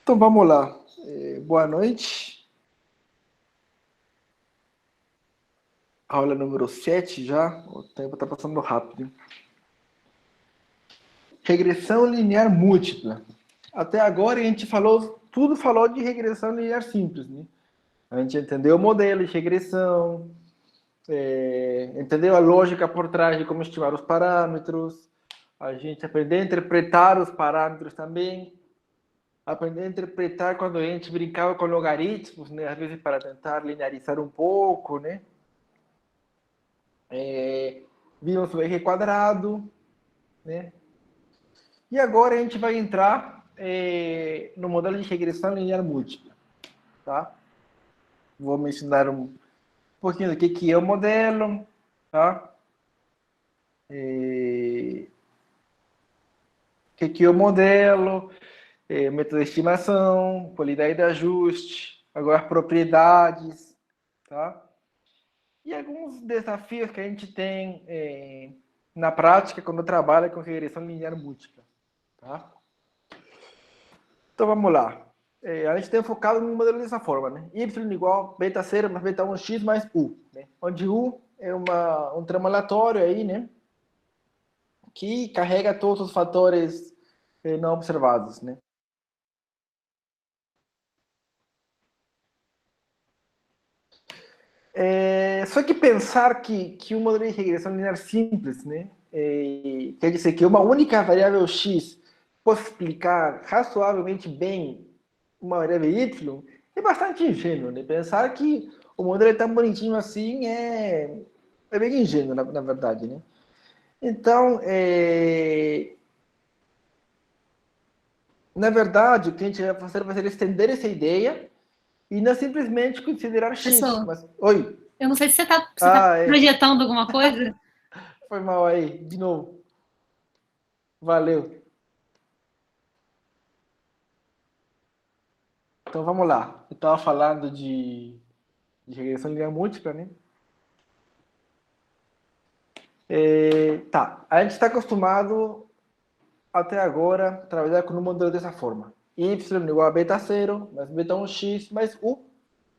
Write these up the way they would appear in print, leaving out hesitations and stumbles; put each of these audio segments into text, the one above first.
Então vamos lá. Boa noite. Aula número 7 já. O tempo está passando rápido. Regressão linear múltipla. Até agora a gente falou de regressão linear simples, né? A gente entendeu o modelo de regressão, entendeu a lógica por trás de como estimar os parâmetros, a gente aprendeu a interpretar os parâmetros também, aprender a interpretar quando a gente brincava com logaritmos, né? Às vezes para tentar linearizar um pouco, né? Vimos o R quadrado, né? E agora a gente vai entrar no modelo de regressão linear múltipla, tá? Vou mencionar um pouquinho do que é o modelo, tá? O que é o modelo, método de estimação, qualidade de ajuste, agora propriedades, tá? E alguns desafios que a gente tem na prática quando trabalha com regressão linear múltipla, tá? Então vamos lá. A gente tem focado no modelo dessa forma, né? Y igual beta 0 mais beta 1x mais U, né? Onde U é um termo aleatório aí, né? Que carrega todos os fatores não observados, né? Só que pensar que um modelo de regressão linear simples, né? Quer dizer que uma única variável x pode explicar razoavelmente bem uma variável y é bastante ingênuo, né? Pensar que o modelo é tão bonitinho assim é bem ingênuo, na verdade, né? Então, na verdade, o que a gente vai ser estender essa ideia e não simplesmente considerar x. Professor, Mas, oi. eu não sei se você tá projetando alguma coisa. Foi mal aí, de novo. Valeu. Então vamos lá. Eu estava falando de regressão linear múltipla, né? Tá. A gente está acostumado até agora a trabalhar com um modelo dessa forma. Y igual a beta 0 mais beta 1x mais U,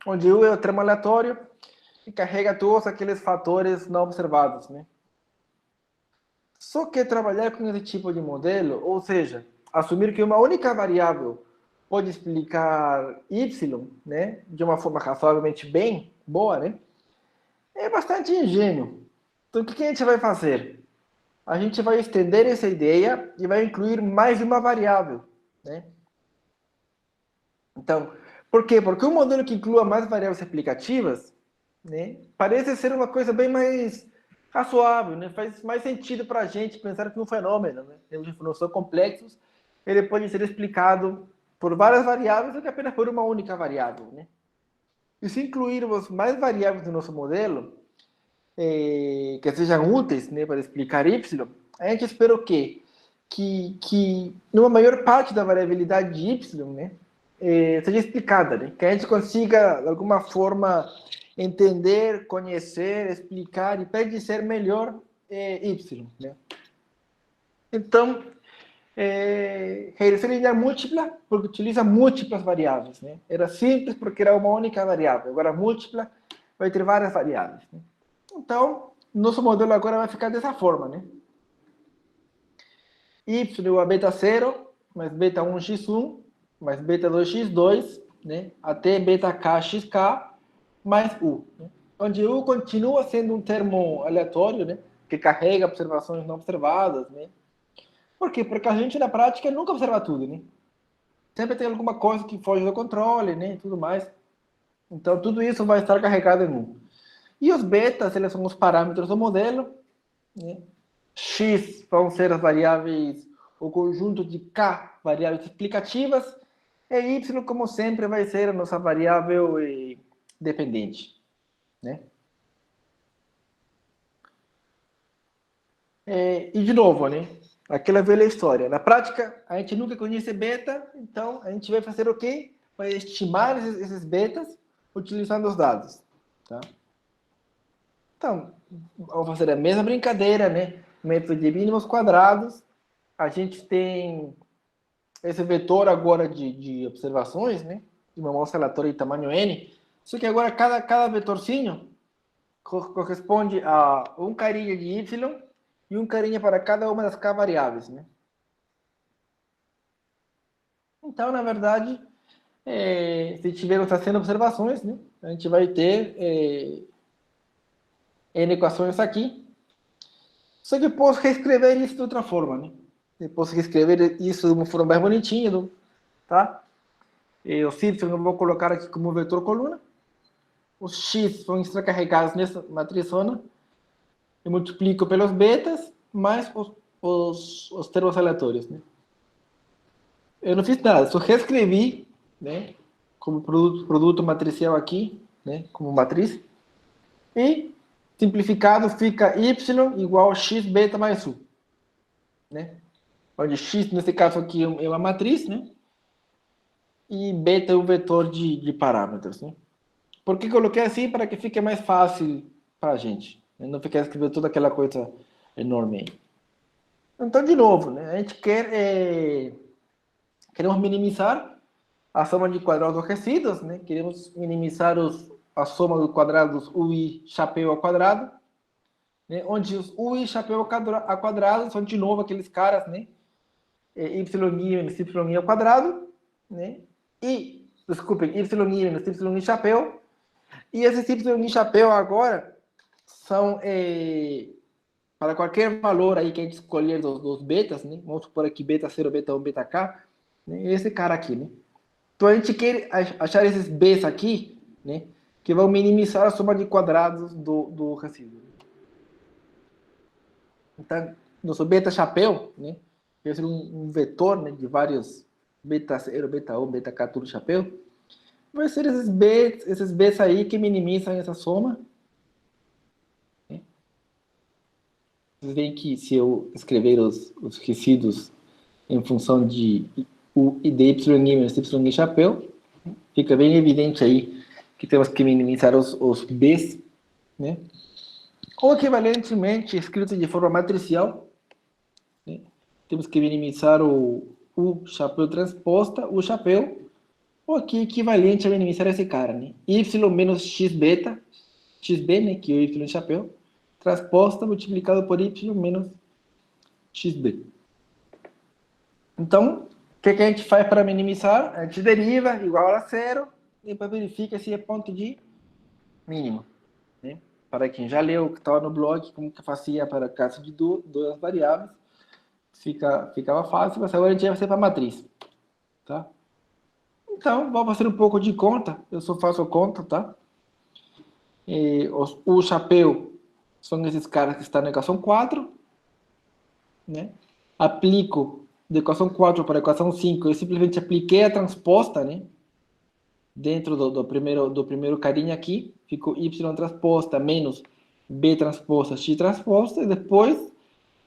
onde U é o termo aleatório e carrega todos aqueles fatores não observados, né? Só que trabalhar com esse tipo de modelo, ou seja, assumir que uma única variável pode explicar y, né, de uma forma razoavelmente bem boa, né, é bastante ingênuo. Então, o que a gente vai fazer? A gente vai estender essa ideia e vai incluir mais uma variável, né? Então, por quê? Porque um modelo que inclua mais variáveis explicativas, né, parece ser uma coisa bem mais razoável, né? Faz mais sentido para a gente pensar que um fenômeno, né, de informação complexos, ele pode ser explicado por várias variáveis do que apenas por uma única variável, né? E se incluirmos mais variáveis no nosso modelo, que sejam úteis, né, para explicar y, a gente espera o quê? Que numa maior parte da variabilidade de y, né, seja explicada, né? Que a gente consiga, de alguma forma, entender, conhecer, explicar e predizer melhor y, né? Então, regressão linear múltipla, porque utiliza múltiplas variáveis, né? Era simples porque era uma única variável, agora múltipla vai ter várias variáveis, né? Então, nosso modelo agora vai ficar dessa forma, né? Y igual a beta 0 mais beta 1x1 mais beta 2x2, né? Até beta k xk mais u, né? Onde u continua sendo um termo aleatório, né? Que carrega observações não observadas, né? Por quê? Porque a gente na prática nunca observa tudo, né? Sempre tem alguma coisa que foge do controle, né? E tudo mais. Então tudo isso vai estar carregado em u. E os betas, eles são os parâmetros do modelo, né? X vão ser as variáveis, o conjunto de K variáveis explicativas, e Y, como sempre, vai ser a nossa variável dependente, né? E de novo, né? Aquela velha história. Na prática, a gente nunca conhece beta, então a gente vai fazer o quê? Vai estimar esses betas utilizando os dados, tá? Então, vamos fazer a mesma brincadeira, né? Método de mínimos quadrados. A gente tem esse vetor agora de observações, né? De uma amostra aleatória de tamanho n, só que agora cada vetorzinho corresponde a um carinha de y e um carinha para cada uma das k variáveis, né? Então, na verdade, se tivermos fazendo observações, né, a gente vai ter n equações aqui. Só que eu posso reescrever isso de outra forma, né? Eu posso reescrever isso de uma forma mais bonitinha, tá? Os y eu vou colocar aqui como vetor coluna. Os x vão estar carregados nessa matriz zona. Eu multiplico pelos betas, mais os termos aleatórios, né? Eu não fiz nada, só reescrevi, né? Como produto matricial aqui, né? Como matriz. E simplificado fica y igual a x beta mais 1, né? Onde x, nesse caso aqui, é uma matriz, né? E beta é um vetor de parâmetros, né? Por que coloquei assim? Para que fique mais fácil para a gente, né? Não ficar escrevendo toda aquela coisa enorme aí. Então, de novo, né? A gente queremos minimizar a soma de quadrados dos resíduos, né? Queremos minimizar a soma do quadrado dos ui chapéu ao quadrado, né? Onde os ui chapéu ao quadrado são, de novo, aqueles caras, né? Y menos y ao quadrado, né? E, desculpem, y menos y chapéu. E esses y chapéu agora são para qualquer valor aí que a gente escolher dos betas, né? Vamos supor aqui beta 0, beta 1, beta k, né? Esse cara aqui, né? Então a gente quer achar esses b's aqui, né? Que vão minimizar a soma de quadrados do resíduo. Então, nosso beta chapéu, né? Vai ser um vetor, né? De vários beta 0, beta 1, beta k, tudo chapéu. Vai ser esses b's aí que minimizam essa soma. Vocês veem que se eu escrever os resíduos em função de u e de y menos y chapéu, fica bem evidente aí que temos que minimizar os b's, né? Ou equivalentemente, escrito de forma matricial, né? Temos que minimizar o u chapéu transposta, o chapéu, ou aqui equivalente a minimizar esse cara, né? Y menos x beta, xb, né? Que é o y chapéu, transposta multiplicado por y menos xb. Então, o que a gente faz para minimizar? A gente deriva igual a zero e depois verifica se é ponto de mínimo, né? Para quem já leu, que estava no blog, como que fazia para caso de duas variáveis, ficava fácil, mas agora a gente vai fazer para a matriz, tá? Então, vamos fazer um pouco de conta, eu só faço conta, tá? O chapéu são esses caras que estão na equação 4, né? Aplico da equação 4 para a equação 5, eu simplesmente apliquei a transposta, né? Dentro do primeiro carinha aqui, ficou y transposta menos b transposta x transposta, e depois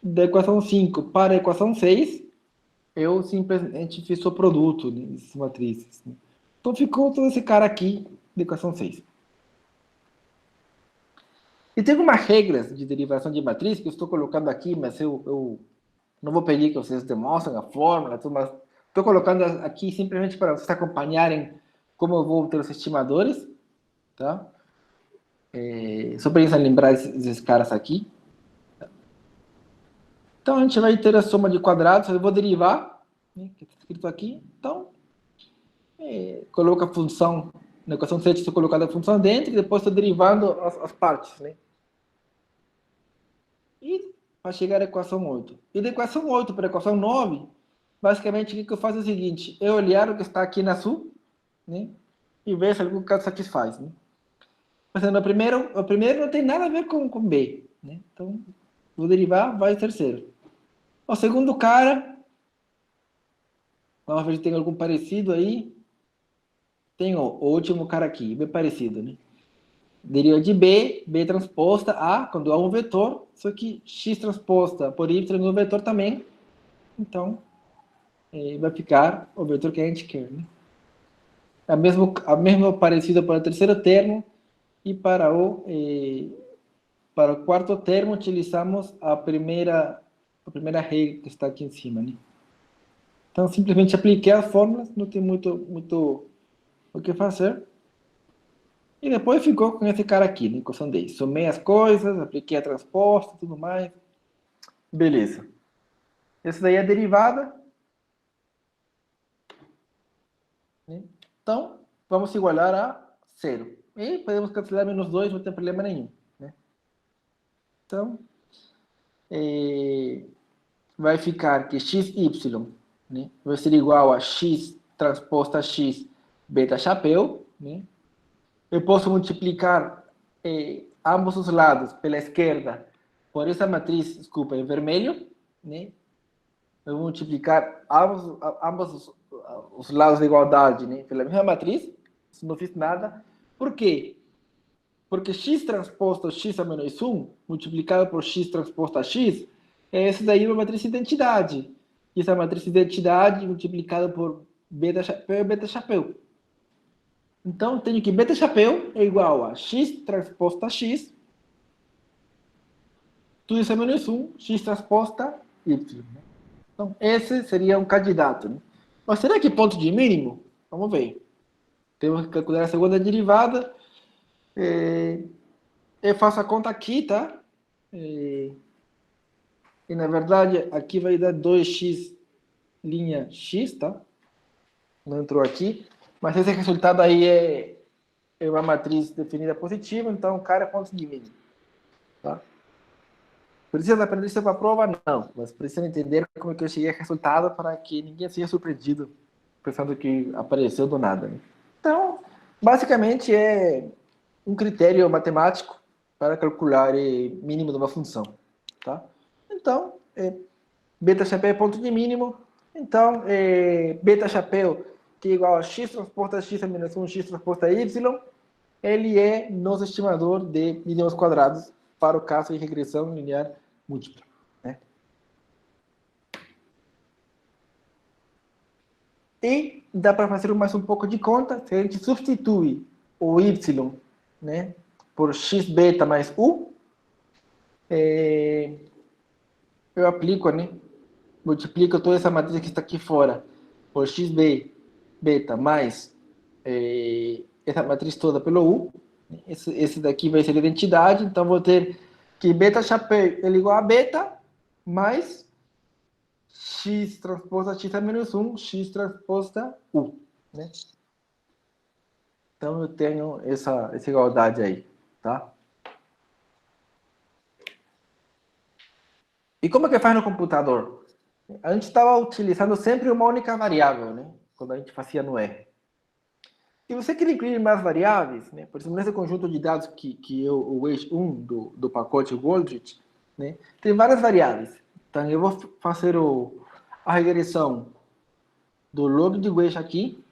da equação 5 para a equação 6, eu simplesmente fiz o produto dessas matrizes, né? Então ficou todo esse cara aqui da equação 6. E tem algumas regras de derivação de matriz que eu estou colocando aqui, mas eu não vou pedir que vocês demonstrem a fórmula, mas estou colocando aqui simplesmente para vocês acompanharem como eu vou ter os estimadores, tá? Só para eles lembrar esses caras aqui. Então, a gente vai ter a soma de quadrados, eu vou derivar, né, que está escrito aqui. Então, coloco a função, na equação 7 estou colocando a função dentro, e depois estou derivando as partes, né? E para chegar à equação 8. E da equação 8 para a equação 9, basicamente, o que eu faço é o seguinte, eu olhar o que está aqui na sul, né? E ver se algum caso satisfaz, né? Mas o primeiro não tem nada a ver com B, né? Então, vou derivar, vai ser 0. O segundo cara, vamos ver se tem algum parecido aí. Tem o último cara aqui, bem parecido, né? Deriva de B transposta A, quando há um vetor, só que X transposta por Y no vetor também. Então, vai ficar o vetor que a gente quer, né? A mesmo parecido para o terceiro termo, e para o quarto termo utilizamos a primeira regra que está aqui em cima, né? Então, simplesmente apliquei as fórmulas, não tem muito o que fazer. E depois ficou com esse cara aqui, né? Equação D. Somei as coisas, apliquei a transposta, tudo mais. Beleza. Essa daí é a derivada. Né? Então, vamos igualar a 0. E podemos cancelar -2, não tem problema nenhum. Né? Então, vai ficar que xy, né, vai ser igual a x transposto a x beta chapéu. Né? Eu posso multiplicar ambos os lados pela esquerda por essa matriz, desculpa, em vermelho. Né? Eu vou multiplicar ambos os lados da igualdade, né, pela mesma matriz. Não fiz nada. Por quê? Porque x transposto a x a menos 1, multiplicado por x transposto a x, essa daí é uma matriz de identidade. E essa matriz de identidade multiplicada por beta chapéu é beta chapéu. Então, tenho que beta chapéu é igual a x transposto a x, tudo isso a menos 1, x transposto a y. Então, esse seria um candidato. Né? Mas será que ponto de mínimo? Vamos ver. Temos que calcular a segunda derivada. Eu faço a conta aqui, tá? E na verdade, aqui vai dar 2x linha x, tá? Não entrou aqui. Mas esse resultado aí é uma matriz definida positiva, então o cara é ponto de mínimo. Tá? Precisa aprender isso para a prova? Não. Mas precisa entender como é que eu cheguei a resultado para que ninguém seja surpreendido pensando que apareceu do nada. Né? Então, basicamente é um critério matemático para calcular o mínimo de uma função. Tá? Então, beta chapéu é ponto de mínimo. Então, beta chapéu, que é igual a x transposto a x a menos 1, x transposto a y, ele é nosso estimador de mínimos quadrados para o caso de regressão linear múltipla. Né? E dá para fazer mais um pouco de conta, se a gente substitui o y, né, por x beta mais u, eu aplico, né, multiplico toda essa matriz que está aqui fora por xb beta mais essa matriz toda pelo u. Esse daqui vai ser a identidade, então vou ter que beta chapéu é igual a beta mais x transposto a x a menos 1, x transposto a u. Né? Então eu tenho essa igualdade aí. Tá? E como é que faz no computador? A gente estava utilizando sempre uma única variável, né? Quando a gente fazia no R. Se você quer incluir mais variáveis, né? Por exemplo, nesse conjunto de dados que é o eixo 1 do pacote Goldrich, né? Tem várias variáveis. Então, eu vou fazer a regressão do log de eixo aqui,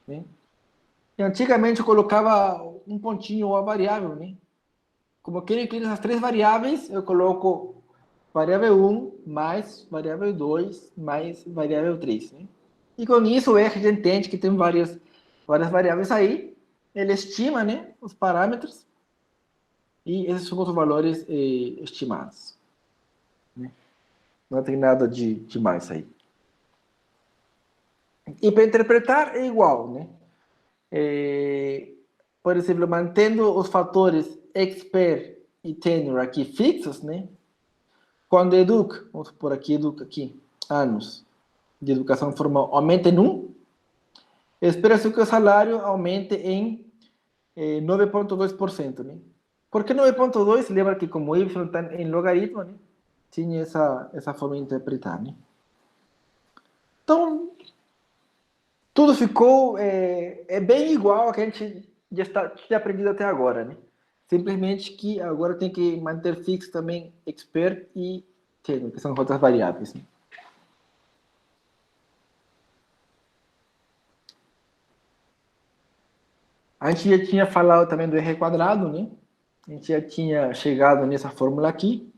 né? E antigamente eu colocava um pontinho ou a variável, né? Como eu quero incluir essas três variáveis, eu coloco variável 1 mais variável 2 mais variável 3. Né? E com isso o R já entende que tem várias variáveis aí, ele estima, né, os parâmetros e esses são os valores estimados. Né? Não tem nada de mais aí. E para interpretar é igual. Né? Por exemplo, mantendo os fatores expert e tenure aqui fixos, né? Quando educa, vamos por aqui, educa aqui, anos de educação formal aumenta em 1, espera-se que o salário aumente em 9,2%. Né? Por que 9,2%? Lembra que como y está em logaritmo, né? Tinha essa forma de interpretar. Né? Então, tudo ficou bem igual ao que a gente já tinha aprendido até agora. Né? Simplesmente que agora tem que manter fixo também expert e tenure, que são outras variáveis. Né? A gente já tinha falado também do R quadrado, né? A gente já tinha chegado nessa fórmula aqui.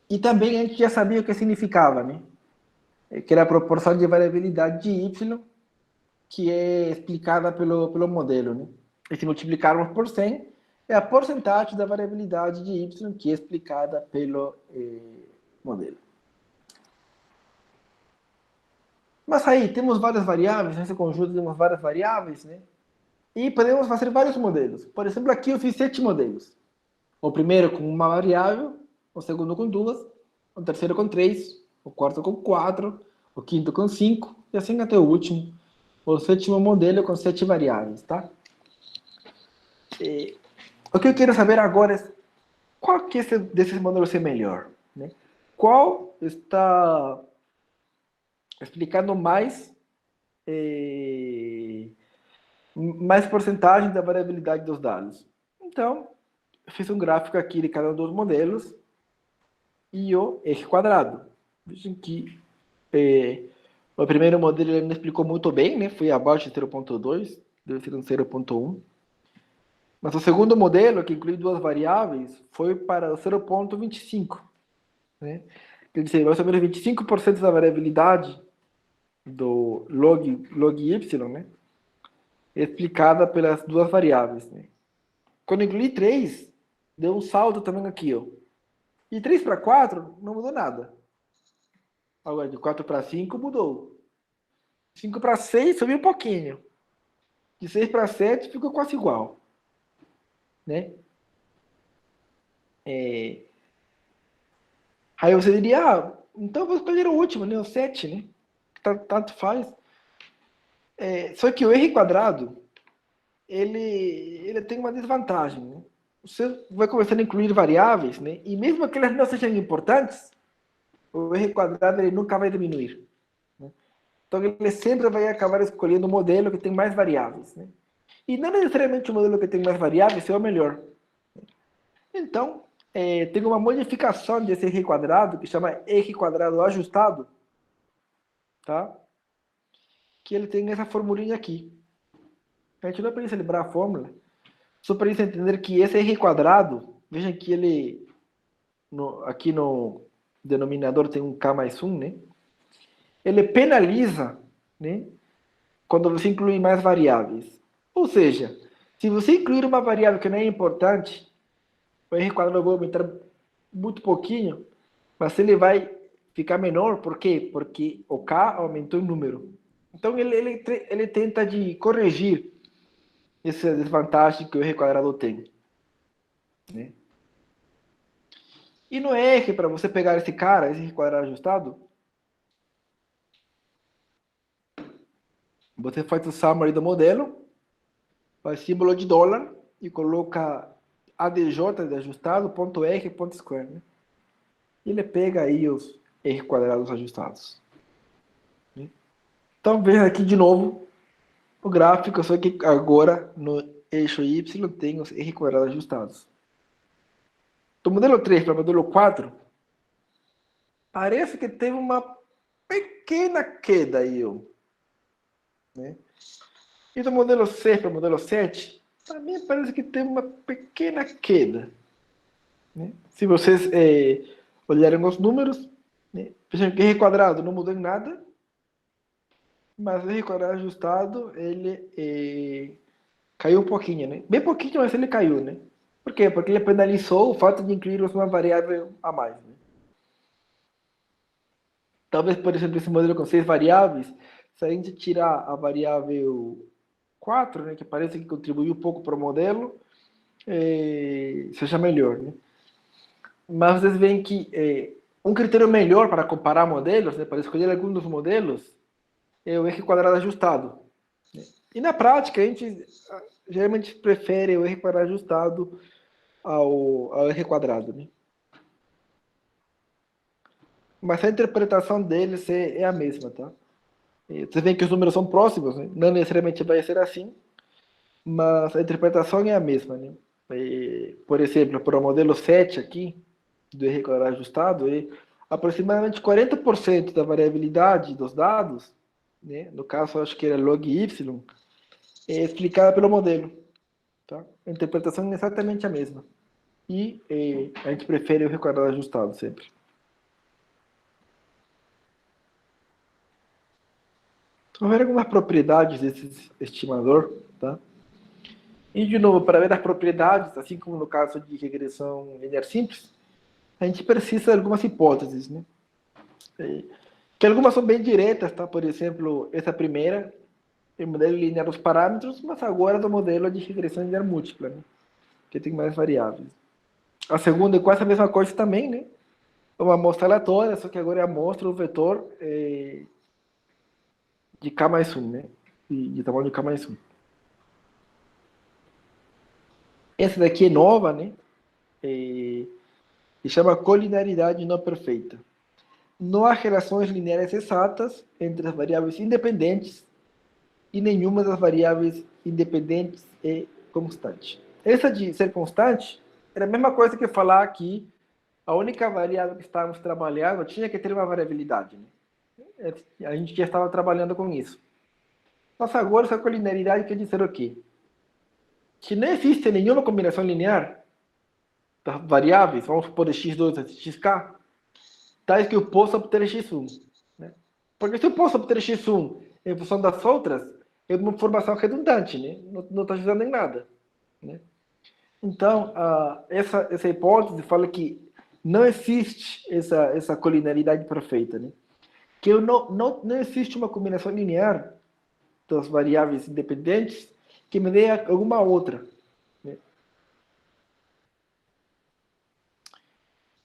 E também a gente já sabia o que significava, né? Que era a proporção de variabilidade de Y, que é explicada pelo modelo, né? E se multiplicarmos por 100, é a porcentagem da variabilidade de Y que é explicada pelo modelo. Mas aí temos várias variáveis, nesse conjunto temos várias variáveis, né? E podemos fazer vários modelos. Por exemplo, aqui eu fiz 7 modelos. O primeiro com uma variável, o segundo com 2, o terceiro com 3, o quarto com 4, o quinto com 5, e assim até o último, o sétimo modelo com 7 variáveis, tá? E o que eu quero saber agora é qual que desses modelos é melhor, né? Qual está explicando mais porcentagem da variabilidade dos dados. Então, eu fiz um gráfico aqui de cada um dos modelos e o eixo quadrado. Vejam que o primeiro modelo ele me explicou muito bem, né? Foi abaixo de 0.2, deve ser um 0.1. Mas o segundo modelo, que inclui duas variáveis, foi para o 0.25. Né? Quer dizer, mais ou menos 25% da variabilidade do log y, né? É explicada pelas duas variáveis. Né? Quando incluí 3, deu um salto também aqui. Ó. E 3 para 4 não mudou nada. Agora, de 4 para 5 mudou. 5 para 6 subiu um pouquinho. De 6 para 7 ficou quase igual. Né? Aí você diria, então vou escolher o último, né? O 7, né? Tanto faz. Só que o R quadrado, ele tem uma desvantagem, né? Você vai começar a incluir variáveis, né? E mesmo que elas não sejam importantes, o R quadrado ele nunca vai diminuir. Né? Então ele sempre vai acabar escolhendo um modelo que tem mais variáveis, né? E não necessariamente o modelo que tem mais variáveis é o melhor. Então, tem uma modificação desse R quadrado que chama R quadrado ajustado, tá? Que ele tem essa formulinha aqui. A gente não precisa lembrar a fórmula, só para você entender que esse R quadrado, vejam que ele, aqui no denominador tem um K mais 1, né? Ele penaliza, né? Quando você inclui mais variáveis. Ou seja, se você incluir uma variável que não é importante, o R quadrado vai aumentar muito pouquinho, mas ele vai ficar menor, por quê? Porque o K aumentou em número. Então ele tenta de corrigir essa desvantagem que o R quadrado tem. Né? E no R, para você pegar esse cara, esse R quadrado ajustado, você faz o summary do modelo, faz símbolo de dólar e coloca ADJ de ajustado, ponto R, ponto square. Né? E ele pega aí os R quadrados ajustados. Né? Então veja aqui de novo o gráfico, só que agora no eixo Y tem os R quadrados ajustados. Do modelo 3 para o modelo 4, parece que teve uma pequena queda aí. Né? E do modelo 6 para o modelo 7, também parece que teve uma pequena queda. Né? Se vocês olharem os números, né? Vejam que R quadrado não mudou em nada, mas o R quadrado ajustado, ele caiu um pouquinho, né? Bem pouquinho, mas ele caiu, né? Por quê? Porque ele penalizou o fato de incluir uma variável a mais. Né? Talvez, por exemplo, esse modelo com 6 variáveis, se a gente tirar a variável 4, né, que parece que contribuiu um pouco para o modelo, seja melhor. Né? Mas vocês veem que um critério melhor para comparar modelos, né, para escolher algum dos modelos, é o R quadrado ajustado. Né? E na prática, a gente geralmente prefere o R quadrado ajustado ao R quadrado. Né? Mas a interpretação deles é a mesma, tá? Você vê que os números são próximos, né? Não necessariamente vai ser assim, mas a interpretação é a mesma. Né? Por exemplo, para o modelo 7 aqui, do R quadrado ajustado, aproximadamente 40% da variabilidade dos dados, né? No caso, acho que era log y, é explicada pelo modelo. Tá? A interpretação é exatamente a mesma. E a gente prefere o R quadrado ajustado sempre. Vamos ver algumas propriedades desse estimador, tá? E, de novo, para ver as propriedades, assim como no caso de regressão linear simples, a gente precisa de algumas hipóteses, né? Que algumas são bem diretas, tá? Por exemplo, essa primeira, o modelo linear dos parâmetros, mas agora do modelo de regressão linear múltipla, né? Que tem mais variáveis. A segunda é quase a mesma coisa também, né? Uma amostra aleatória, só que agora é a amostra, o vetor de K mais 1, né? De tamanho de K mais 1. Essa daqui é nova, né? E chama colinearidade não perfeita. Não há relações lineares exatas entre as variáveis independentes e nenhuma das variáveis independentes é constante. Essa de ser constante era a mesma coisa que falar que a única variável que estávamos trabalhando tinha que ter uma variabilidade, né? A gente já estava trabalhando com isso. Mas agora essa colinearidade quer dizer o quê? Que não existe nenhuma combinação linear das variáveis, vamos supor de x2 a xk, tais que eu possa obter x1. Né? Porque se eu posso obter x1 em função das outras, é uma informação redundante, né? Não está ajudando em nada. Né? Então, essa hipótese fala que não existe essa colinearidade perfeita. Né? Que não existe uma combinação linear das variáveis independentes que me dê alguma outra. Né?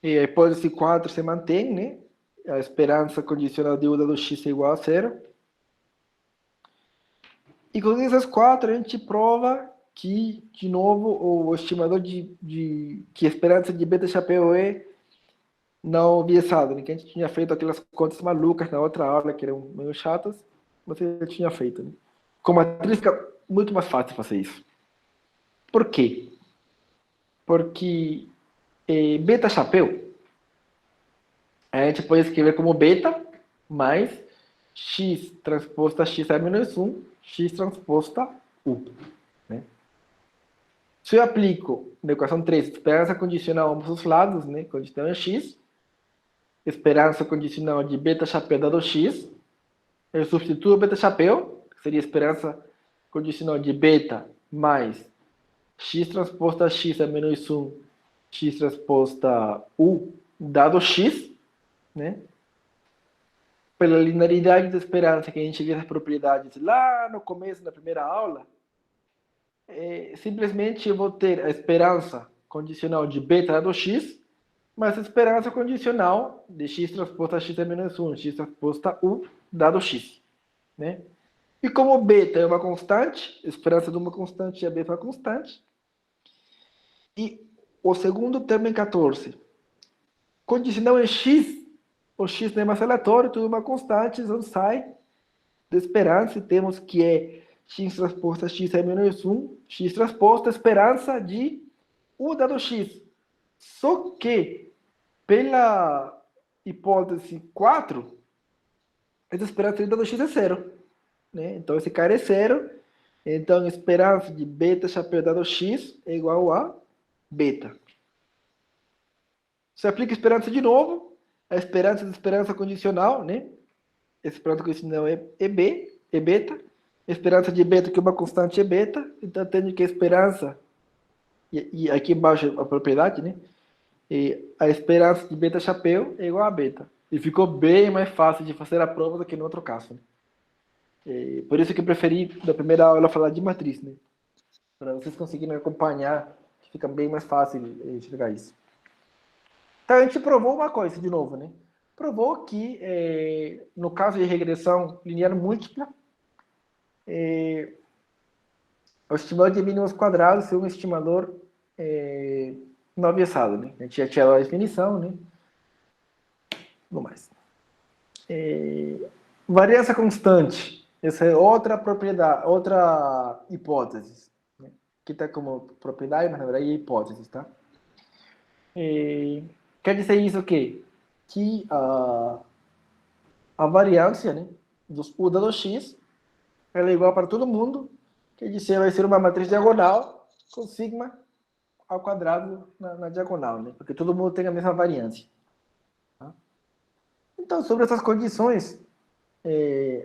E a hipótese 4 se mantém, né? A esperança condicional de U dado x é igual a zero. E com essas 4 a gente prova que, de novo, o estimador que a esperança de beta chapéu é não biasado, né? Que a gente tinha feito aquelas contas malucas na outra aula, que eram meio chatas, mas eu tinha feito. Né? Com matriz fica muito mais fácil fazer isso. Por quê? Porque beta chapéu a gente pode escrever como beta mais x transposta x a menos 1, x transposta u. Né? Se eu aplico na equação 3, esperança condicional a ambos os lados, né? Condicional é x, esperança condicional de beta chapéu dado x, eu substituo beta chapéu, que seria esperança condicional de beta mais x transposta x a menos 1, x transposta u dado x, né? Pela linearidade da esperança que a gente viu as propriedades lá no começo da primeira aula, simplesmente eu vou ter a esperança condicional de beta dado x, mas a esperança condicional de x transposta x a menos 1, x transposta u dado x. Né? E como beta é uma constante, a esperança de uma constante e a beta é uma constante, e o segundo termo em 14, condicional em x, o x não é mais aleatório, tudo é uma constante, então sai da esperança e temos que é x transposta x é menos 1, x transposta esperança de u dado x. Só que, pela hipótese 4, essa esperança de dado x é zero. Né? Então, esse cara é zero. Então, a esperança de beta chapéu dado x é igual a beta. Você aplica a esperança de novo, a esperança de esperança condicional, né? A esperança condicional é beta. A esperança de beta, que é uma constante, é beta. Então, tenho que a esperança, e aqui embaixo a propriedade, né? E a esperança de beta chapéu é igual a beta. E ficou bem mais fácil de fazer a prova do que no outro caso. Né? Por isso que eu preferi, na primeira aula, falar de matriz, né? Para vocês conseguirem acompanhar, fica bem mais fácil enxergar isso. Então, a gente provou uma coisa, de novo, né? Provou que, no caso de regressão linear múltipla, o estimador de mínimos quadrados é um estimador não abiessado, né? A gente já tinha a definição, né? No mais. Variância constante. Essa é outra propriedade, outra hipótese. Né? Que está como propriedade, mas na verdade é hipótese, tá? Quer dizer isso o quê? Que a variância, né, dos u dado x ela é igual para todo mundo, quer dizer, vai ser uma matriz diagonal com sigma ao quadrado na diagonal, né? Porque todo mundo tem a mesma variância. Tá? Então, sobre essas condições,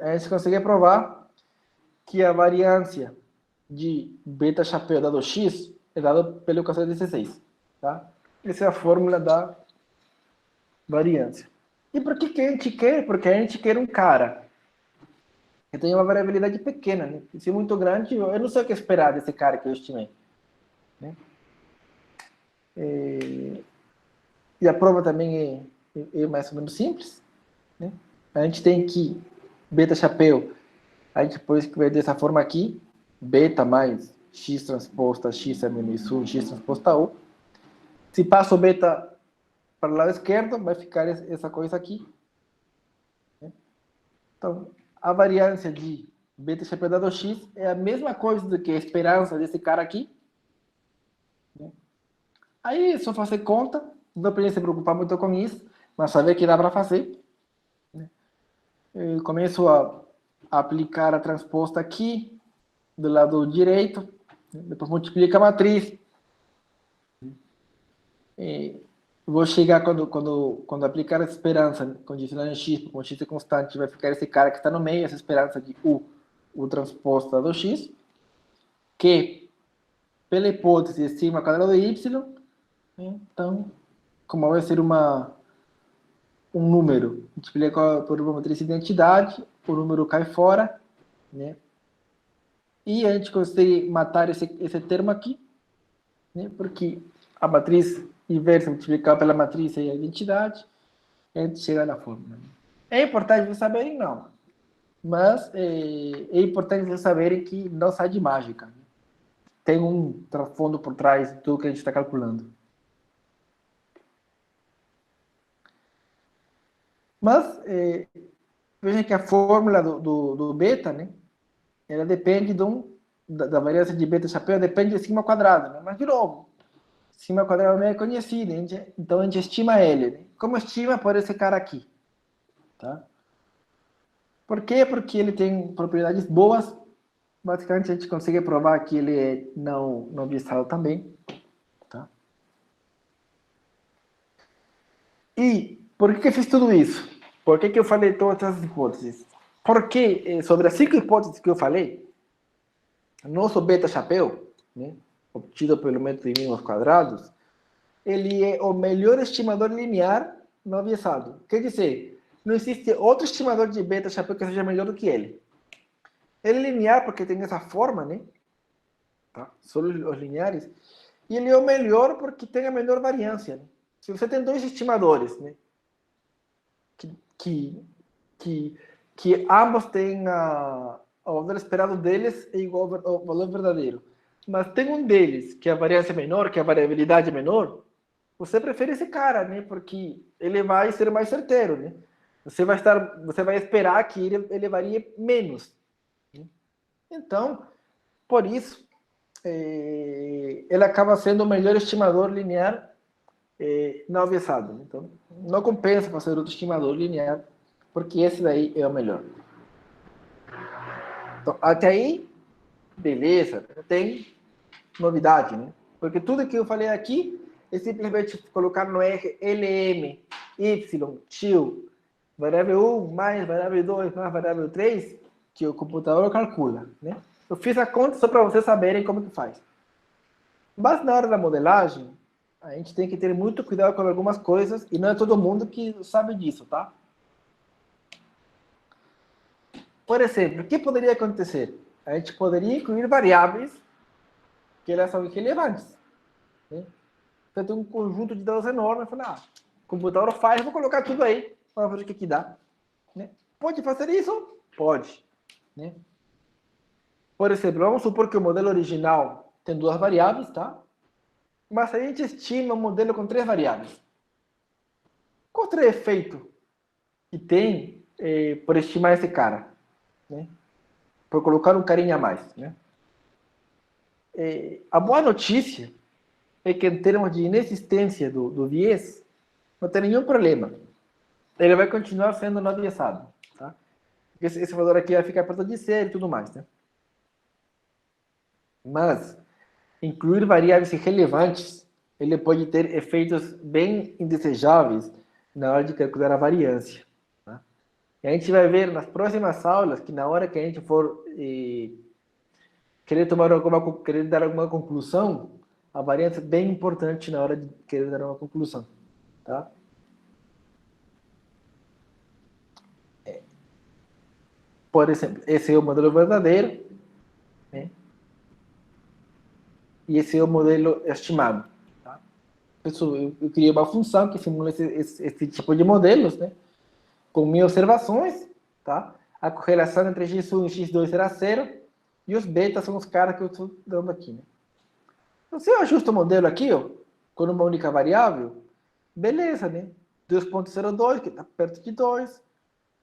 a gente consegue provar que a variância de beta chapéu dado x é dada pela equação 16. Tá? Essa é a fórmula da variância. E por que a gente quer? Porque a gente quer um cara que tem uma variabilidade pequena, né? Se muito grande, eu não sei o que esperar desse cara que eu estimei, né? E a prova também é mais ou menos simples, né? A gente tem que beta chapéu, a gente depois que vai dessa forma aqui, beta mais x transposta x menos u, x transposta u. Se passa o beta para o lado esquerdo, vai ficar essa coisa aqui, né? Então, a variância de beta chapéu dado x é a mesma coisa do que a esperança desse cara aqui, né? Aí é só fazer conta, não precisa se preocupar muito com isso, mas saber que dá para fazer, né? Eu começo a aplicar a transposta aqui, do lado direito, né? Depois multiplica a matriz. E vou chegar quando aplicar a esperança condicional em x, com x é constante, vai ficar esse cara que está no meio, essa esperança de u transposta do x, que, pela hipótese, é sigma quadrado de y. Então, como vai ser um número, multiplica por uma matriz de identidade, o número cai fora, né? E a gente consegue matar esse termo aqui, né? Porque a matriz inversa multiplicar pela matriz é a identidade, e a gente chega na fórmula. É importante vocês saberem, não. Mas é importante vocês saberem que não sai de mágica. Tem um trasfondo por trás de tudo que a gente está calculando. Mas veja que a fórmula do beta, né? Ela depende da variância de beta chapéu, depende de sigma quadrado, né? Mas, de novo, sigma quadrado não é conhecido, então a gente estima ele, né? Como estima por esse cara aqui, tá? Por quê? Porque ele tem propriedades boas. Basicamente, a gente consegue provar que ele é não biestado também, tá? E por que eu fiz tudo isso? Por que eu falei todas essas hipóteses? Porque sobre as 5 hipóteses que eu falei, nosso beta chapéu, né, obtido pelo método de mínimos quadrados, ele é o melhor estimador linear não biesado. Quer dizer, não existe outro estimador de beta chapéu que seja melhor do que ele. Ele é linear porque tem essa forma, né? Tá? Só os lineares. E ele é o melhor porque tem a menor variância, né? Se você tem dois estimadores, né, que ambos têm o valor esperado deles é igual ao valor verdadeiro, mas tem um deles que a variância é menor, que a variabilidade é menor, você prefere esse cara, né? Porque ele vai ser mais certeiro, né? Você vai esperar que ele varie menos, né? Então, por isso, ele acaba sendo o melhor estimador linear não avessado. Então, não compensa fazer outro estimador linear, porque esse daí é o melhor. Então, até aí, beleza, tem novidade, né? Porque tudo que eu falei aqui é simplesmente colocar no R LM, Y, tio, variável 1 mais variável 2 mais variável 3, que o computador calcula, né? Eu fiz a conta só para vocês saberem como que faz. Mas na hora da modelagem, a gente tem que ter muito cuidado com algumas coisas, e não é todo mundo que sabe disso, tá? Por exemplo, o que poderia acontecer? A gente poderia incluir variáveis que elas são irrelevantes, né? Então tem um conjunto de dados enorme, falar, o computador faz, vou colocar tudo aí, para ver o que dá, né? Pode fazer isso? Pode, né? Por exemplo, vamos supor que o modelo original tem 2 variáveis, tá? Mas a gente estima um modelo com 3 variáveis. Qual seria o efeito que tem por estimar esse cara, né? Por colocar um carinha a mais, né? A boa notícia é que, em termos de inexistência do viés, não tem nenhum problema. Ele vai continuar sendo não biasado, tá? Esse valor aqui vai ficar perto de zero e tudo mais, né? Mas incluir variáveis irrelevantes, ele pode ter efeitos bem indesejáveis na hora de calcular a variância, tá? E a gente vai ver nas próximas aulas que, na hora que a gente for querer dar alguma conclusão, a variância é bem importante na hora de querer dar uma conclusão, tá? Por exemplo, esse é o modelo verdadeiro, né? E esse é o modelo estimado. Tá? Eu criei uma função que simula esse tipo de modelos, né? Com minhas observações, tá? A correlação entre x1 e x2 será zero, e os betas são os caras que eu estou dando aqui, né? Então, se eu ajusto o modelo aqui, ó, com uma única variável, beleza, né? 2.02, que está perto de 2,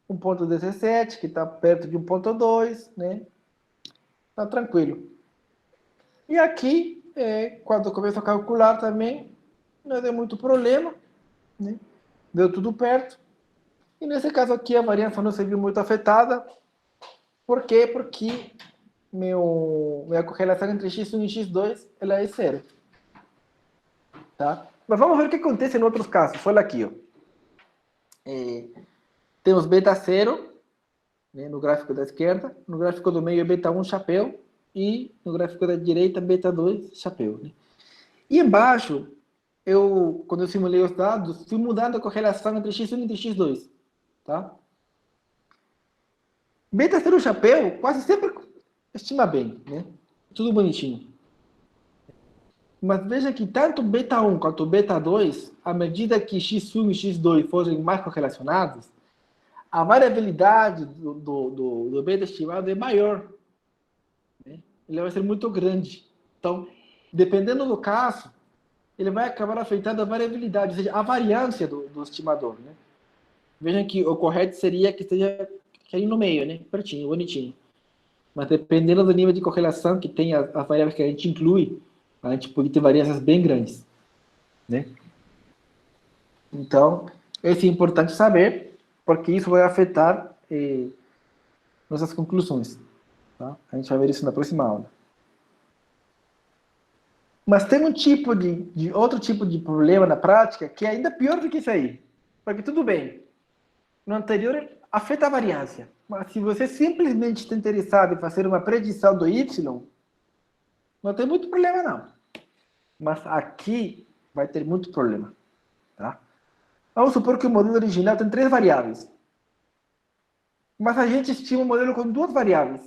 1.17, que está perto de 1.2, né? Tá tranquilo. E aqui, quando eu começo a calcular também, não deu muito problema, né? Deu tudo perto. E nesse caso aqui, a variância não se viu muito afetada. Por quê? Porque minha correlação entre x1 e x2 ela é zero. Tá? Mas vamos ver o que acontece em outros casos. Olha aqui. Ó. Temos beta 0, né, no gráfico da esquerda. No gráfico do meio, beta 1, chapéu. E no gráfico da direita, beta 2, chapéu. Né? E embaixo, quando eu simulei os dados, fui mudando a correlação entre x1 e x2. Tá? Beta 0 chapéu quase sempre estima bem, né? Tudo bonitinho. Mas veja que tanto beta 1 quanto beta 2, à medida que x1 e x2 forem mais correlacionados, a variabilidade do beta estimado é maior. Né? Ele vai ser muito grande. Então, dependendo do caso, ele vai acabar afetando a variabilidade, ou seja, a variância do estimador. Né? Vejam que o correto seria que esteja aí no meio, né? Pertinho, bonitinho. Mas dependendo do nível de correlação que tem as variáveis que a gente inclui, a gente pode ter variâncias bem grandes. Né? Então, isso é importante saber, porque isso vai afetar nossas conclusões. Tá? A gente vai ver isso na próxima aula. Mas tem um tipo outro tipo de problema na prática que é ainda pior do que isso aí. Porque tudo bem, no anterior afeta a variância. Mas se você simplesmente está interessado em fazer uma predição do y, não tem muito problema, não. Mas aqui vai ter muito problema. Tá? Vamos supor que o modelo original tem 3 variáveis. Mas a gente estima um modelo com 2 variáveis.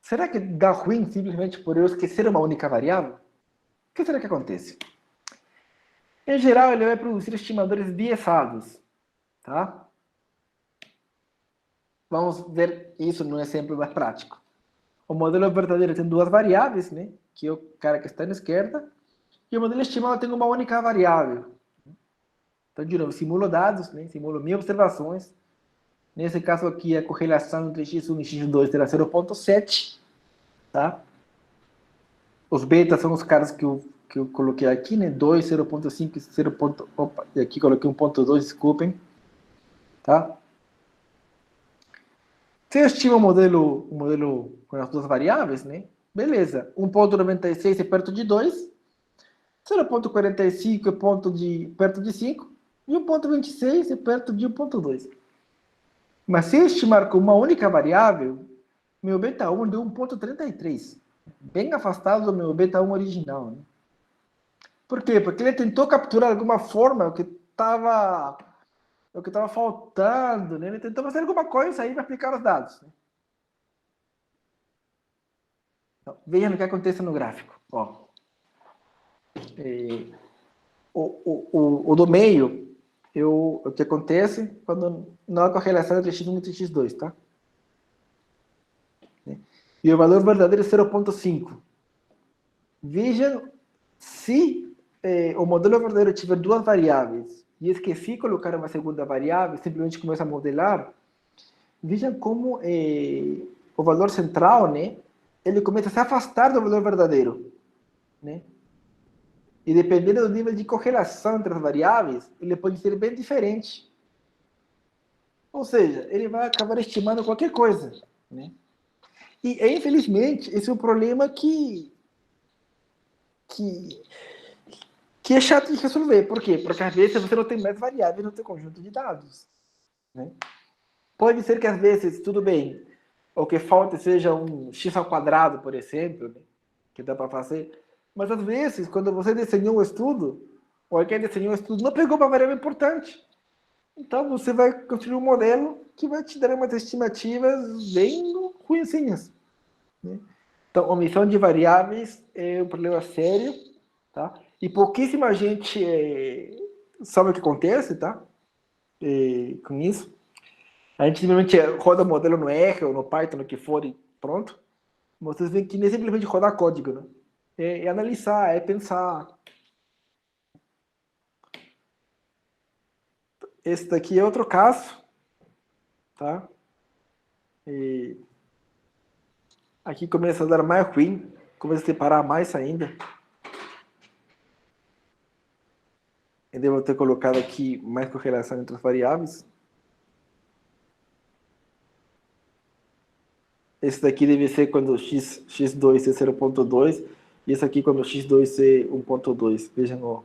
Será que dá ruim simplesmente por eu esquecer uma única variável? O que será que acontece? Em geral, ele vai produzir estimadores biasados. Tá? Vamos ver isso num exemplo mais prático. O modelo verdadeiro tem 2 variáveis, né? Que é o cara que está na esquerda, e o modelo estimado tem uma única variável. Então, de novo, simulo dados, né? Simulo minhas observações. Nesse caso aqui, a correlação entre x1 e x2 será 0.7, tá? Os betas são os caras que eu coloquei aqui, né? 2, 0.5, 0. Opa, e aqui coloquei 1.2, desculpem. Tá? Se eu estimo o modelo com as 2 variáveis, né? Beleza. 1.96 é perto de 2, 0.45 é perto de 5, e 1.26 é perto de 1.2. Mas se eu estimar com uma única variável, meu beta 1 deu 1.33, bem afastado do meu beta 1 original. Né? Por quê? Porque ele tentou capturar de alguma forma o que estava faltando, né? Ele tentou fazer alguma coisa aí para aplicar os dados. Né? Então, vejam o que acontece no gráfico. Ó. O do meio, o que acontece quando não há correlação entre x1 e x2, tá? E o valor verdadeiro é 0.5. Vejam se o modelo verdadeiro tiver 2 variáveis e esqueci de colocar uma segunda variável, simplesmente começa a modelar, vejam como o valor central, né, ele começa a se afastar do valor verdadeiro. Né? E dependendo do nível de correlação entre as variáveis, ele pode ser bem diferente. Ou seja, ele vai acabar estimando qualquer coisa. Né? E, infelizmente, esse é um problema que é chato de resolver. Por quê? Porque às vezes você não tem mais variáveis no seu conjunto de dados. Né? Pode ser que às vezes, tudo bem, o que falta seja um x ao quadrado, por exemplo, né? Que dá para fazer. Mas às vezes, quando você desenhou um estudo, ou quem desenhou um estudo não pegou uma variável importante. Então, você vai construir um modelo que vai te dar umas estimativas bem ruinzinhas, né? Então, omissão de variáveis é um problema sério, tá? E pouquíssima gente sabe o que acontece, tá? Com isso. A gente simplesmente roda o modelo no R ou no Python, no que for, e pronto. Vocês veem que nem simplesmente rodar código, né? É analisar, é pensar. Esse daqui é outro caso, tá? E aqui começa a dar mais ruim, começa a separar mais ainda. Eu devo ter colocado aqui mais correlação entre as variáveis. Esse daqui deve ser quando x2 é 0.2 e esse aqui quando x2 é 1.2. Vejam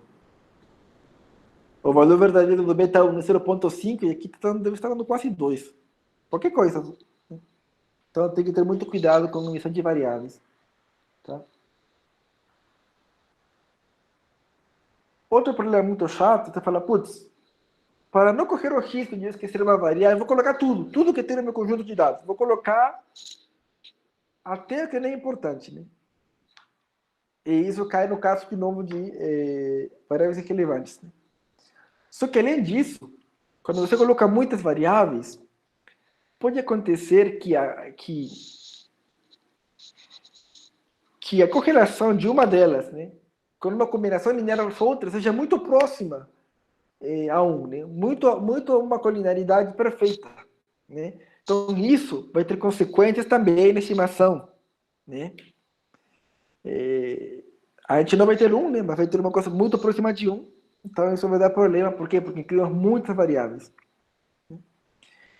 o valor verdadeiro do beta 1 é 0.5 e aqui deve estar dando quase 2. Qualquer coisa. Então tem que ter muito cuidado com a omissão de variáveis. Tá? Outro problema muito chato, você fala, putz, para não correr o risco de esquecer uma variável, eu vou colocar tudo que tem no meu conjunto de dados. Vou colocar até o que nem é importante, né? E isso cai no caso de novo de variáveis irrelevantes. Né? Só que além disso, quando você coloca muitas variáveis, pode acontecer que a correlação de uma delas, né, com uma combinação linear das outras, seja muito próxima a né? Muito uma colinearidade perfeita, né? Então isso vai ter consequências também na estimação, né? A gente não vai ter né? Mas vai ter uma coisa muito próxima de então isso vai dar problema, por quê? Porque criamos muitas variáveis.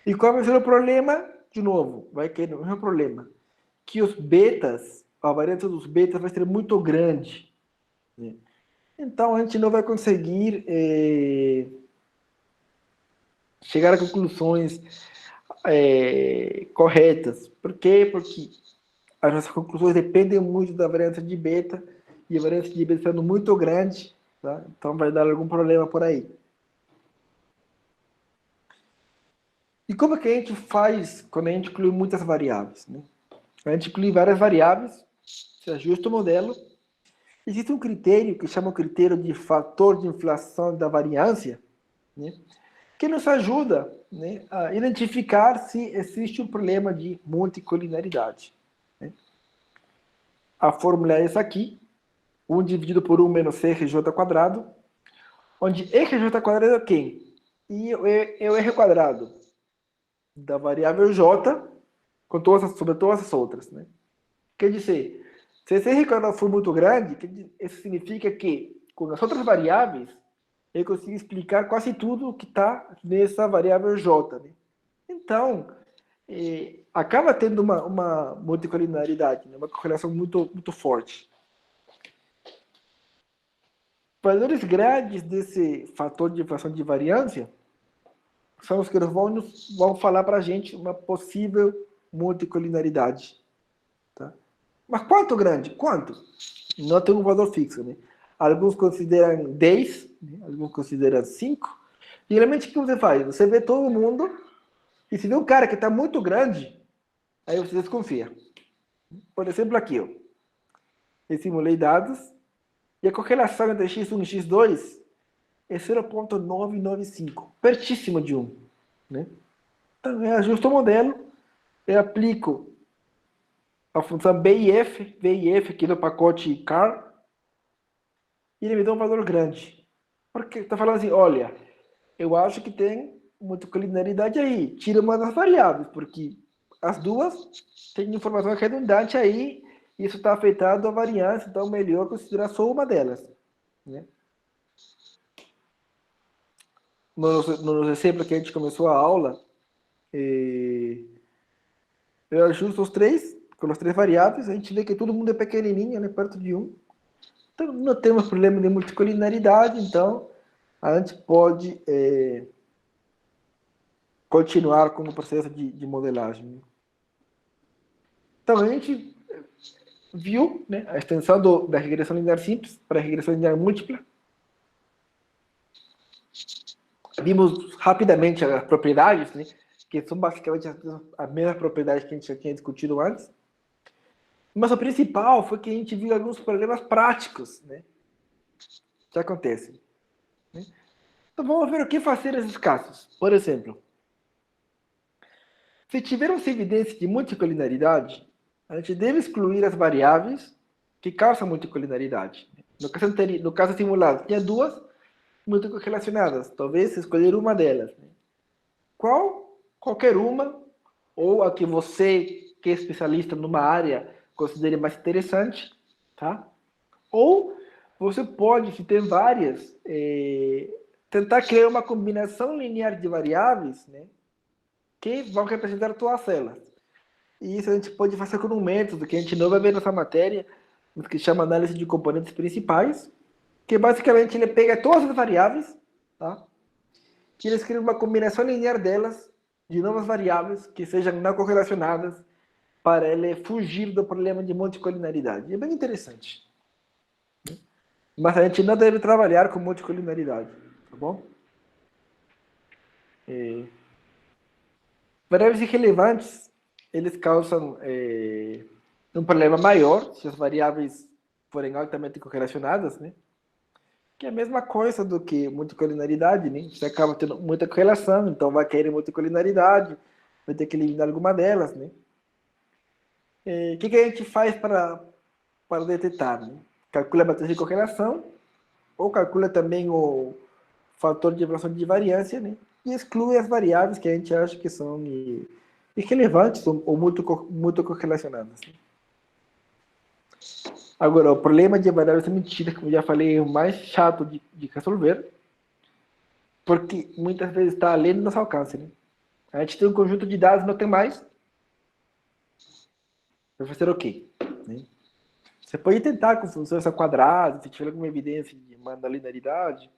E qual vai ser o problema? De novo, vai cair no mesmo problema, que os betas, a variância dos betas vai ser muito grande, né? Então a gente não vai conseguir chegar a conclusões corretas. Por quê? Porque as nossas conclusões dependem muito da variância de beta, e a variância de beta sendo muito grande, tá? Então vai dar algum problema por aí. E como é que a gente faz quando a gente inclui muitas variáveis, né? A gente inclui várias variáveis, se ajusta o modelo. Existe um critério que chama o critério de fator de inflação da variância, né? Que nos ajuda, né, a identificar se existe um problema de multicolinearidade. Né? A fórmula é essa aqui, 1 dividido por 1 menos RJ², onde RJ² é quem? E é o R quadrado da variável J sobre todas as outras. Né? Quer dizer, se esse R quadrado for muito grande, isso significa que com as outras variáveis eu consigo explicar quase tudo que está nessa variável J. Né? Então, acaba tendo uma multicolinearidade, né? Uma correlação muito, muito forte. Valores grandes desse fator de inflação de variância são os que vão falar para a gente uma possível multicolinearidade. Tá? Mas quanto grande? Quanto? Não tem um valor fixo. Né? Alguns consideram 10, né? Alguns consideram 5. Geralmente, o que você faz? Você vê todo mundo, e se vê um cara que está muito grande, aí você desconfia. Por exemplo, aqui, ó. Eu simulei dados, e a correlação entre x1 e x2 é 0,995, pertíssimo de 1. Né? Então, eu ajusto o modelo, eu aplico a função B e F aqui no pacote car, e ele me dá um valor grande. Porque está falando assim, olha, eu acho que tem multicolinearidade aí, tira uma das variáveis, porque as duas têm informação redundante aí, isso está afetado a variância, então é melhor considerar só uma delas. Né? No exemplo que a gente começou a aula, eu ajusto os três, com as três variáveis, a gente vê que todo mundo é pequenininho, né, perto de 1. Então, não temos problema de multicolinearidade, então a gente pode continuar com o processo de modelagem. Então, a gente viu, né, a extensão da regressão linear simples para a regressão linear múltipla. Vimos rapidamente as propriedades, né? Que são basicamente as mesmas propriedades que a gente já tinha discutido antes. Mas o principal foi que a gente viu alguns problemas práticos, né? Que acontecem. Né? Então vamos ver o que fazer nesses casos. Por exemplo, se tivermos evidência de multicolinearidade, a gente deve excluir as variáveis que causam multicolinearidade. No caso simulado, tinha duas muito correlacionadas. Talvez escolher uma delas. Né? Qualquer uma, ou a que você, que é especialista numa área, considere mais interessante, tá? Ou você pode, se tem várias, tentar criar uma combinação linear de variáveis, né? Que vão representar todas as células. E isso a gente pode fazer com um método que a gente não vai ver nessa matéria, que chama análise de componentes principais, que basicamente ele pega todas as variáveis, tá? E ele cria uma combinação linear delas, de novas variáveis, que sejam não correlacionadas, para ele fugir do problema de multicolinaridade. É bem interessante. Mas a gente não deve trabalhar com multicolinaridade, tá bom? Variáveis irrelevantes, eles causam um problema maior se as variáveis forem altamente correlacionadas, né? Que é a mesma coisa do que multicolinaridade, né? Você acaba tendo muita correlação, então vai cair em multicolinaridade, vai ter que eliminar alguma delas, né? O que a gente faz para detectar? Né? Calcula a matriz de correlação, ou calcula também o fator de evolução de variância, né? E exclui as variáveis que a gente acha que são irrelevantes ou muito correlacionadas. Né? Agora, o problema de variáveis emitidas, como já falei, é o mais chato de resolver, porque muitas vezes está além do nosso alcance. Né? A gente tem um conjunto de dados, não tem mais. Vai fazer o quê? Né? Você pode tentar com funções ao quadrado, se tiver alguma evidência de uma linearidade,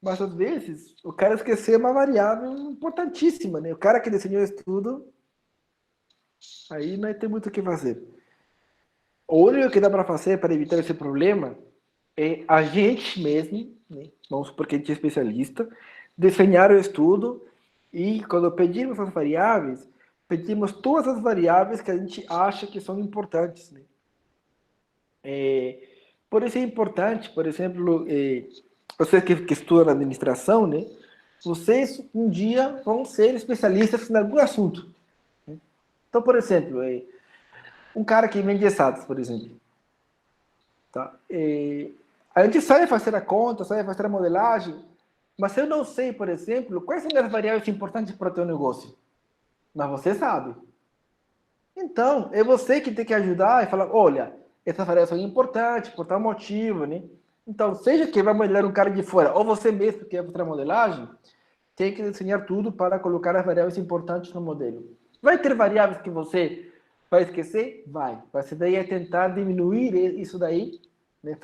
mas às vezes o cara esqueceu uma variável importantíssima. Né? O cara que desenhou o estudo, aí não tem muito o que fazer. O único que dá para fazer para evitar esse problema é a gente mesmo, né? Vamos supor que a gente é especialista, desenhar o estudo e, quando pedimos as variáveis, pedimos todas as variáveis que a gente acha que são importantes. Né? Por isso é importante, por exemplo, vocês que estudam administração, né? Vocês um dia vão ser especialistas em algum assunto. Né? Então, por exemplo, um cara que vende exatas, por exemplo. Tá? A gente sabe fazer a conta, sabe fazer a modelagem, mas eu não sei, por exemplo, quais são as variáveis importantes para o teu negócio. Mas você sabe. Então, é você que tem que ajudar e falar, olha, essas variáveis são importantes por tal motivo, né? Então, seja que vai modelar um cara de fora, ou você mesmo que vai fazer a modelagem, tem que desenhar tudo para colocar as variáveis importantes no modelo. Vai ter variáveis que você vai esquecer? Vai. Você daí é tentar diminuir isso daí, né?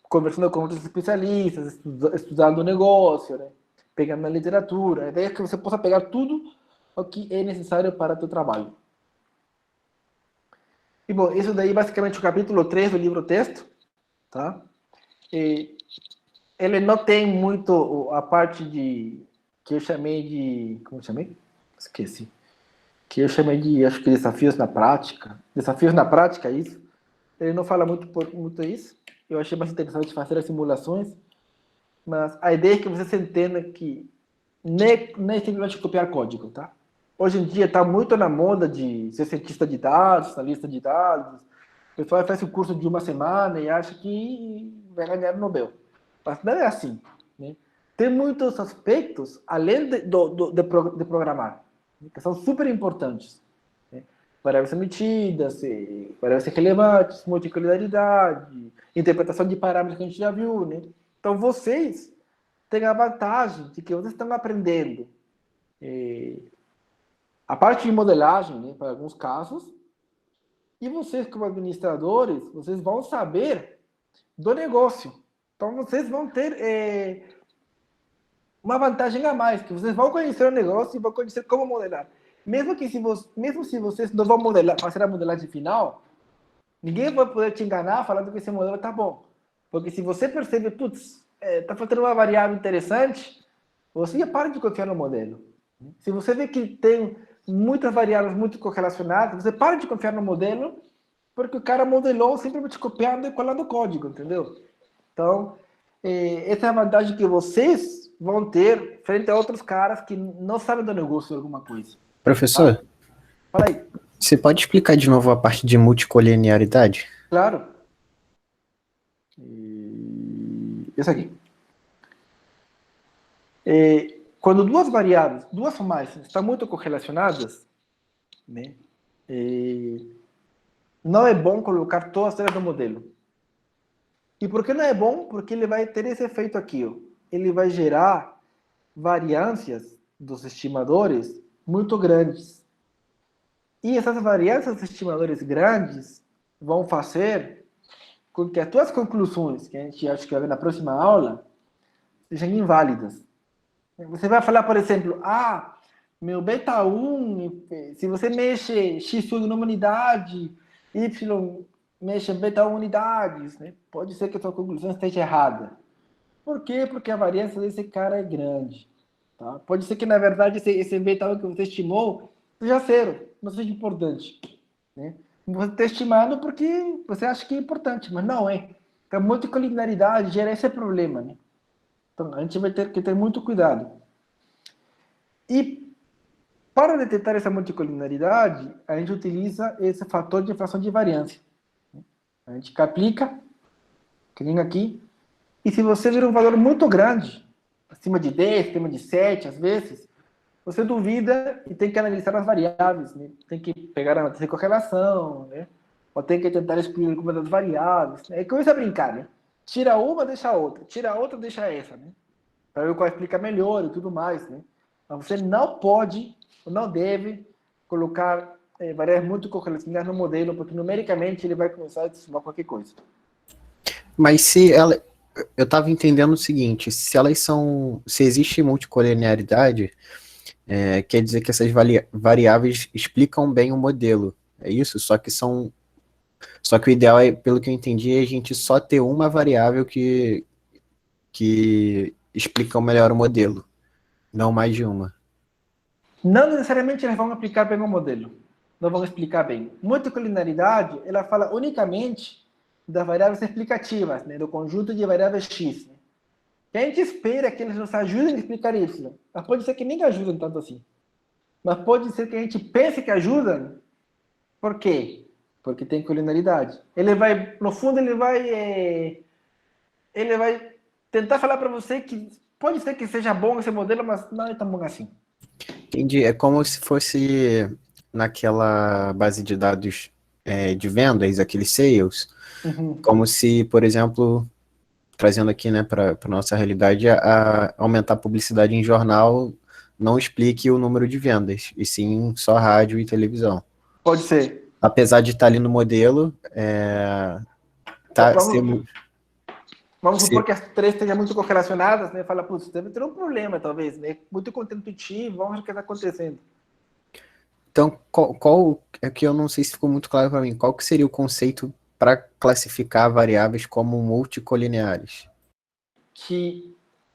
Conversando com outros especialistas, estudando o negócio, né? Pegando na literatura. A ideia é que você possa pegar tudo o que é necessário para o teu trabalho. E, bom, isso daí basicamente é o capítulo 3 do livro texto, tá? E ele não tem muito a parte que eu chamei de... Como eu chamei? Esqueci. Que eu chamei de, acho que, desafios na prática. Desafios na prática, isso. Ele não fala muito isso. Eu achei mais interessante fazer as simulações. Mas a ideia é que você entenda que não é simplesmente copiar código, tá? Hoje em dia está muito na moda de ser cientista de dados, analista de dados. O pessoal faz o curso de uma semana e acha que vai ganhar o Nobel. Mas não é assim. Né? Tem muitos aspectos, além de programar, que são super importantes. Né? Variáveis emitidas, variáveis relevantes, multicolinaridade, interpretação de parâmetros que a gente já viu. Né? Então, vocês têm a vantagem de que vocês estão aprendendo a parte de modelagem, né, para alguns casos, e vocês, como administradores, vocês vão saber do negócio. Então, vocês vão ter uma vantagem a mais, que vocês vão conhecer o negócio e vão conhecer como modelar. Mesmo se vocês não vão fazer a modelagem final, ninguém vai poder te enganar falando que esse modelo está bom. Porque se você percebe, putz, está faltando uma variável interessante, você já para de confiar no modelo. Se você vê que tem muitas variáveis muito correlacionadas, você para de confiar no modelo, porque o cara modelou simplesmente copiando e colando o código, entendeu? Então, essa é a vantagem que vocês vão ter frente a outros caras que não sabem do negócio de alguma coisa. Professor, Tá? Fala aí. você pode explicar de novo a parte de multicolinearidade? Claro. Isso aqui. Quando duas variáveis, duas ou mais, estão muito correlacionadas, né, não é bom colocar todas elas no modelo. E por que não é bom? Porque ele vai ter esse efeito aqui. Ó. Ele vai gerar variâncias dos estimadores muito grandes. E essas variâncias dos estimadores grandes vão fazer com que as tuas conclusões, que a gente acha que vai ver na próxima aula, sejam inválidas. Você vai falar, por exemplo, meu beta 1, se você mexe x1 numa unidade, y mexe beta 1 unidades, né? Pode ser que a sua conclusão esteja errada. Por quê? Porque a variância desse cara é grande. Tá? Pode ser que, na verdade, esse beta 1 que você estimou seja zero, não seja importante. Né? Você está estimando porque você acha que é importante, mas não é. Então, a multicolinearidade gera esse problema. Né? Então, a gente vai ter que ter muito cuidado. E para detectar essa multicolinearidade, a gente utiliza esse fator de inflação de variância. A gente aplica, que nem aqui, e se você vir um valor muito grande, acima de 10, acima de 7, às vezes, você duvida e tem que analisar as variáveis, né? Tem que pegar a matriz de correlação, né? Ou tem que tentar excluir alguma das variáveis. Né? E começa a brincar, né? Tira uma, deixa a outra. Tira a outra, deixa essa, né? Para ver qual explica melhor e tudo mais, né? Mas você não pode, não deve colocar variáveis muito correlacionadas no modelo, porque numericamente ele vai começar a somar qualquer coisa. Mas eu estava entendendo o seguinte, se existe multicolinearidade, quer dizer que essas variáveis explicam bem o modelo, é isso? Só que o ideal é, pelo que eu entendi, é a gente só ter uma variável que explica melhor o modelo, não mais de uma. Não necessariamente eles vão aplicar bem o modelo, não vão explicar bem. Multicolinearidade, ela fala unicamente das variáveis explicativas, né, do conjunto de variáveis x. Né? Que a gente espera que eles nos ajudem a explicar y. Mas pode ser que nem ajudem tanto assim. Mas pode ser que a gente pense que ajudam. Por quê? Porque tem colinearidade. Ele vai, no fundo, ele vai tentar falar para você que pode ser que seja bom esse modelo, mas não é tão bom assim. Entendi. É como se fosse naquela base de dados de vendas, aqueles sales, como se, por exemplo, trazendo aqui, né, para nossa realidade, aumentar a publicidade em jornal não explique o número de vendas, e sim só rádio e televisão. Pode ser. Apesar de estar ali no modelo, vamos supor que as três estejam muito correlacionadas, né? Fala, putz, deve ter um problema, talvez, né? Muito contra-intuitivo, vamos ver o que está acontecendo. Então, qual é que eu não sei se ficou muito claro para mim, qual que seria o conceito para classificar variáveis como multicolineares?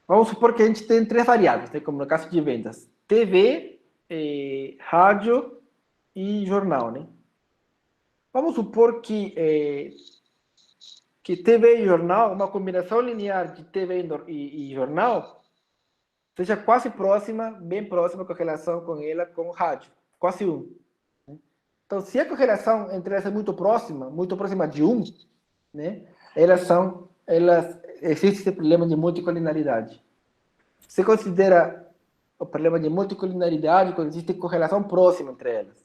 Vamos supor que a gente tem três variáveis, né? Como no caso de vendas. TV, rádio e jornal, né? Vamos supor que TV e jornal, uma combinação linear de TV e jornal, seja quase próxima, bem próxima com relação com ela com o rádio. Quase 1. Então, se a correlação entre elas é muito próxima de 1, né, existe esse problema de multicolinearidade. Você considera o problema de multicolinearidade quando existe correlação próxima entre elas.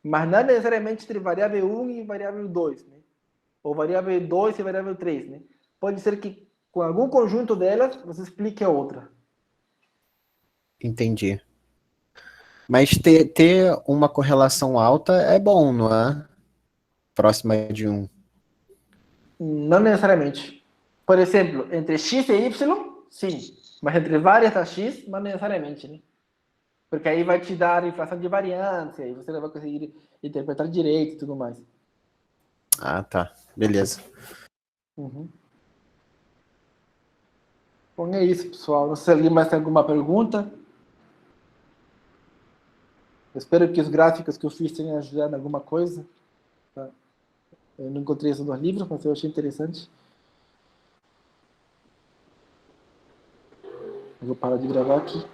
Mas não necessariamente entre variável 1 e variável 2, né? Ou variável 2 e variável 3, né? Pode ser que com algum conjunto delas você explique a outra. Entendi. Mas ter uma correlação alta é bom, não é? Próxima de 1. Não necessariamente. Por exemplo, entre x e y, sim. Mas entre várias da x, não necessariamente, né? Porque aí vai te dar inflação de variância, e você não vai conseguir interpretar direito e tudo mais. Ah, tá. Beleza. Uhum. Bom, é isso, pessoal. Não sei se alguém mais tem alguma pergunta. Eu espero que os gráficos que eu fiz tenham ajudado em alguma coisa. Tá? Eu não encontrei isso nos livros, mas eu achei interessante. Eu vou parar de gravar aqui.